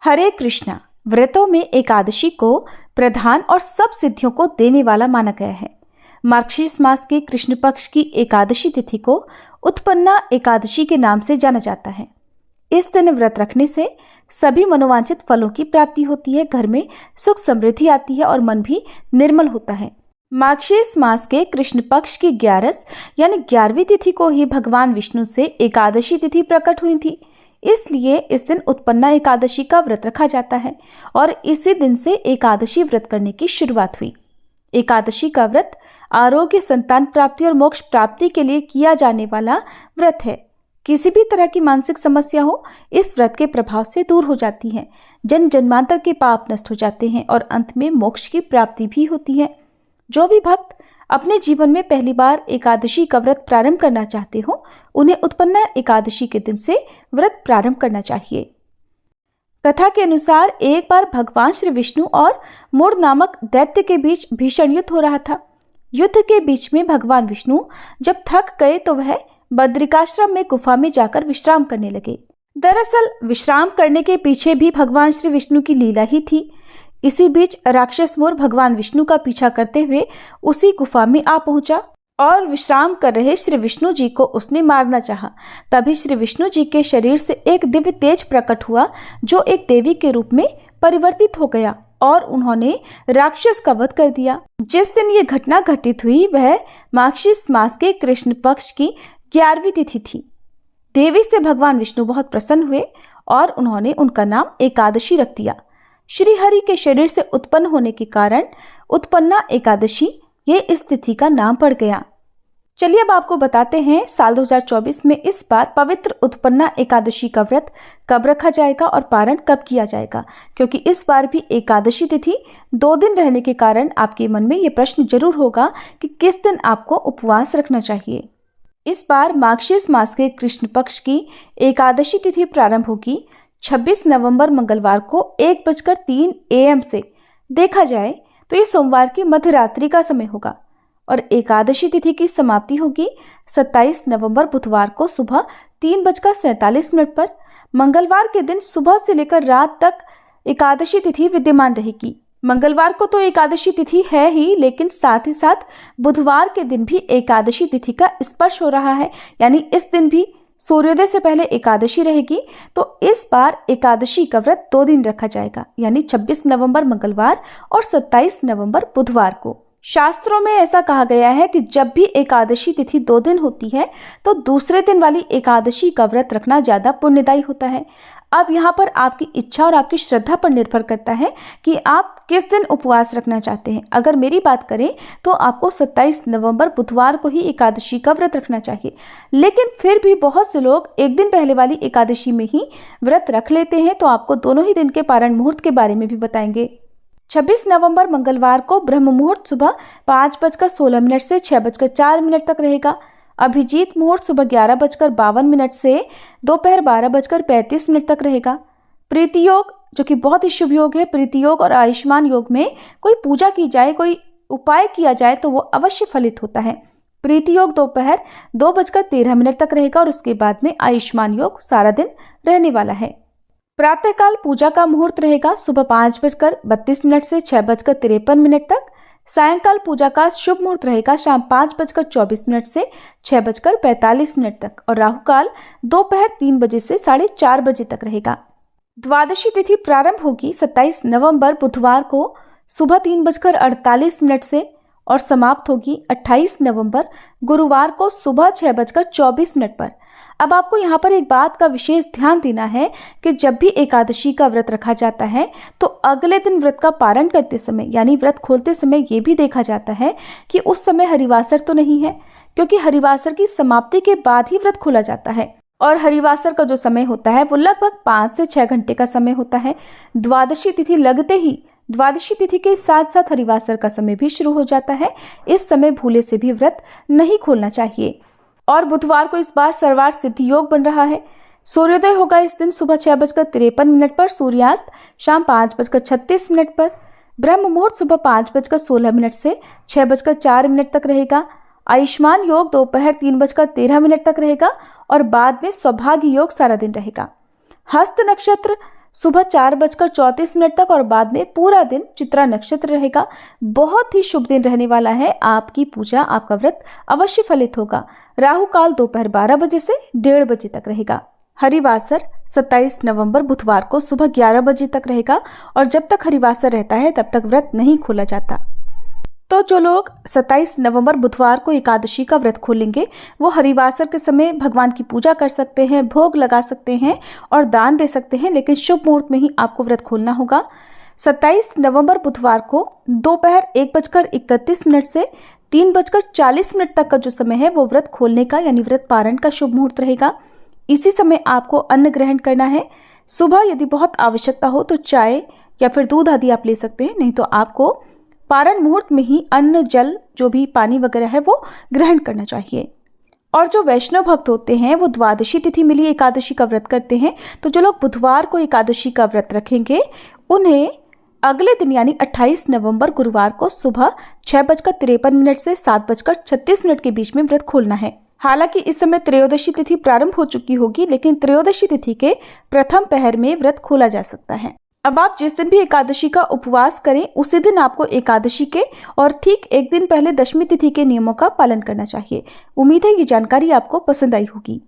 हरे कृष्णा व्रतों में एकादशी को प्रधान और सब सिद्धियों को देने वाला माना गया है। मार्गशीर्ष मास के कृष्ण पक्ष की एकादशी तिथि को उत्पन्ना एकादशी के नाम से जाना जाता है। इस दिन व्रत रखने से सभी मनोवांछित फलों की प्राप्ति होती है, घर में सुख समृद्धि आती है और मन भी निर्मल होता है। मार्गशीर्ष मास के कृष्ण पक्ष की 11 यानी 11वीं तिथि को ही भगवान विष्णु से एकादशी तिथि प्रकट हुई थी, इसलिए इस दिन उत्पन्ना एकादशी का व्रत रखा जाता है और इसी दिन से एकादशी व्रत करने की शुरुआत हुई। एकादशी का व्रत आरोग्य, संतान प्राप्ति और मोक्ष प्राप्ति के लिए किया जाने वाला व्रत है। किसी भी तरह की मानसिक समस्या हो, इस व्रत के प्रभाव से दूर हो जाती है। जन्म जन्मांतर के पाप नष्ट हो जाते हैं और अंत में मोक्ष की प्राप्ति भी होती है। जो भी भक्त अपने जीवन में पहली बार एकादशी का व्रत प्रारंभ करना चाहते हो, उन्हें उत्पन्ना एकादशी के दिन से व्रत प्रारंभ करना चाहिए। कथा के अनुसार एक बार भगवान श्री विष्णु और मूढ़ नामक दैत्य के बीच भीषण युद्ध हो रहा था। युद्ध के बीच में भगवान विष्णु जब थक गए तो वह बद्रिकाश्रम में गुफा में जाकर विश्राम करने लगे। दरअसल विश्राम करने के पीछे भी भगवान श्री विष्णु की लीला ही थी। इसी बीच राक्षस मोर भगवान विष्णु का पीछा करते हुए उसी गुफा में आ पहुंचा और विश्राम कर रहे श्री विष्णु जी को उसने मारना चाहा। तभी श्री विष्णु जी के शरीर से एक दिव्य तेज प्रकट हुआ, जो एक देवी के रूप में परिवर्तित हो गया और उन्होंने राक्षस का वध कर दिया। जिस दिन ये घटना घटित हुई वह मार्गशीर्ष मास के कृष्ण पक्ष की 11वीं तिथि थी। देवी से भगवान विष्णु बहुत प्रसन्न हुए और उन्होंने उनका नाम एकादशी रख दिया। श्री हरि के शरीर से उत्पन्न होने के कारण उत्पन्ना एकादशी ये इस तिथि का नाम पड़ गया। चलिए अब आपको बताते हैं साल 2024 में इस बार पवित्र उत्पन्ना एकादशी का व्रत कब रखा जाएगा और पारण कब किया जाएगा, क्योंकि इस बार भी एकादशी तिथि 2 दिन रहने के कारण आपके मन में ये प्रश्न जरूर होगा कि किस दिन आपको उपवास रखना चाहिए। इस बार मार्गशीर्ष मास के कृष्ण पक्ष की एकादशी तिथि प्रारंभ होगी 26 नवंबर मंगलवार को 1:03 AM से। देखा जाए तो ये सोमवार की मध्य रात्रि का समय होगा और एकादशी तिथि की समाप्ति होगी 27 नवंबर बुधवार को सुबह 3:47 पर। मंगलवार के दिन सुबह से लेकर रात तक एकादशी तिथि विद्यमान रहेगी। मंगलवार को तो एकादशी तिथि है ही, लेकिन साथ ही साथ बुधवार के दिन भी एकादशी तिथि का स्पर्श हो रहा है, यानी इस दिन भी सूर्योदय से पहले एकादशी रहेगी। तो इस बार एकादशी का व्रत 2 दिन रखा जाएगा, यानी 26 नवंबर मंगलवार और 27 नवंबर बुधवार को। शास्त्रों में ऐसा कहा गया है कि जब भी एकादशी तिथि 2 दिन होती है तो दूसरे दिन वाली एकादशी का व्रत रखना ज्यादा पुण्यदायी होता है। अब यहाँ पर आपकी इच्छा और आपकी श्रद्धा पर निर्भर करता है कि आप किस दिन उपवास रखना चाहते हैं। अगर मेरी बात करें तो आपको 27 नवंबर बुधवार को ही एकादशी का व्रत रखना चाहिए, लेकिन फिर भी बहुत से लोग एक दिन पहले वाली एकादशी में ही व्रत रख लेते हैं। तो आपको दोनों ही दिन के पारण मुहूर्त के बारे में भी बताएंगे। 26 नवंबर मंगलवार को ब्रह्म मुहूर्त सुबह 5:16 से 6:04 तक रहेगा। अभिजीत मुहूर्त सुबह 11:52 से दोपहर 12:35 तक रहेगा। प्रीति योग, जो कि बहुत ही शुभ योग है, प्रीति योग और आयुष्मान योग में कोई पूजा की जाए, कोई उपाय किया जाए तो वो अवश्य फलित होता है। प्रीति योग दोपहर 2:13 तक रहेगा और उसके बाद में आयुष्मान योग सारा दिन रहने वाला है। प्रातःकाल पूजा का मुहूर्त रहेगा सुबह 5:32 से 6:53 तक। सायंकाल पूजा का शुभ मुहूर्त रहेगा शाम 5:24 से 6:45 तक और राहु काल दोपहर 3 बजे से 4:30 बजे तक रहेगा। द्वादशी तिथि प्रारंभ होगी 27 नवंबर बुधवार को सुबह 3:48 से और समाप्त होगी 28 नवंबर गुरुवार को सुबह 6:24 पर। अब आपको यहाँ पर एक बात का विशेष ध्यान देना है कि जब भी एकादशी का व्रत रखा जाता है तो अगले दिन व्रत का पारण करते समय, यानी व्रत खोलते समय ये भी देखा जाता है कि उस समय हरिवासर तो नहीं है, क्योंकि हरिवासर की समाप्ति के बाद ही व्रत खोला जाता है और हरिवासर का जो समय होता है वो लगभग 5 से 6 घंटे का समय होता है। द्वादशी तिथि लगते ही द्वादशी तिथि के साथ साथ हरिवासर का समय भी शुरू हो जाता है। इस समय भूले से भी व्रत नहीं खोलना चाहिए। और बुधवार को इस बार सर्वार्थ सिद्धि योग बन रहा है। सूर्योदय होगा इस दिन सुबह 6:53 पर, सूर्यास्त शाम 5:36 पर। ब्रह्म मुहूर्त सुबह 5:16 से 6:04 तक रहेगा। आयुष्मान योग दोपहर 3:13 तक रहेगा और बाद में सौभाग्य योग सारा दिन रहेगा। हस्त नक्षत्र सुबह 4:34 तक और बाद में पूरा दिन चित्रा नक्षत्र रहेगा। बहुत ही शुभ दिन रहने वाला है। आपकी पूजा, आपका व्रत अवश्य फलित होगा। राहु काल दोपहर 12 बजे से 1:30 बजे तक रहेगा। हरिवासर 27 नवंबर बुधवार को सुबह 11 बजे तक रहेगा और जब तक हरिवासर रहता है तब तक व्रत नहीं खोला जाता। तो जो लोग 27 नवंबर बुधवार को एकादशी का व्रत खोलेंगे वो हरिवासर के समय भगवान की पूजा कर सकते हैं, भोग लगा सकते हैं और दान दे सकते हैं, लेकिन शुभ मुहूर्त में ही आपको व्रत खोलना होगा। 27 नवंबर बुधवार को दोपहर 1:31 से 3:40 तक का जो समय है वो व्रत खोलने का यानी व्रत पारण का शुभ मुहूर्त रहेगा। इसी समय आपको अन्न ग्रहण करना है। सुबह यदि बहुत आवश्यकता हो तो चाय या फिर दूध आदि आप ले सकते हैं, नहीं तो आपको पारण मुहूर्त में ही अन्न, जल, जो भी पानी वगैरह है वो ग्रहण करना चाहिए। और जो वैष्णव भक्त होते हैं वो द्वादशी तिथि मिली एकादशी का व्रत करते हैं। तो जो लोग बुधवार को एकादशी का व्रत रखेंगे उन्हें अगले दिन यानी 28 नवंबर गुरुवार को सुबह 6:53 से 7:36 के बीच में व्रत खोलना है। हालांकि इस समय त्रयोदशी तिथि प्रारंभ हो चुकी होगी, लेकिन त्रयोदशी तिथि के प्रथम पहर में व्रत खोला जा सकता है। अब आप जिस दिन भी एकादशी का उपवास करें उसी दिन आपको एकादशी के और ठीक एक दिन पहले दशमी तिथि के नियमों का पालन करना चाहिए। उम्मीद है ये जानकारी आपको पसंद आई होगी।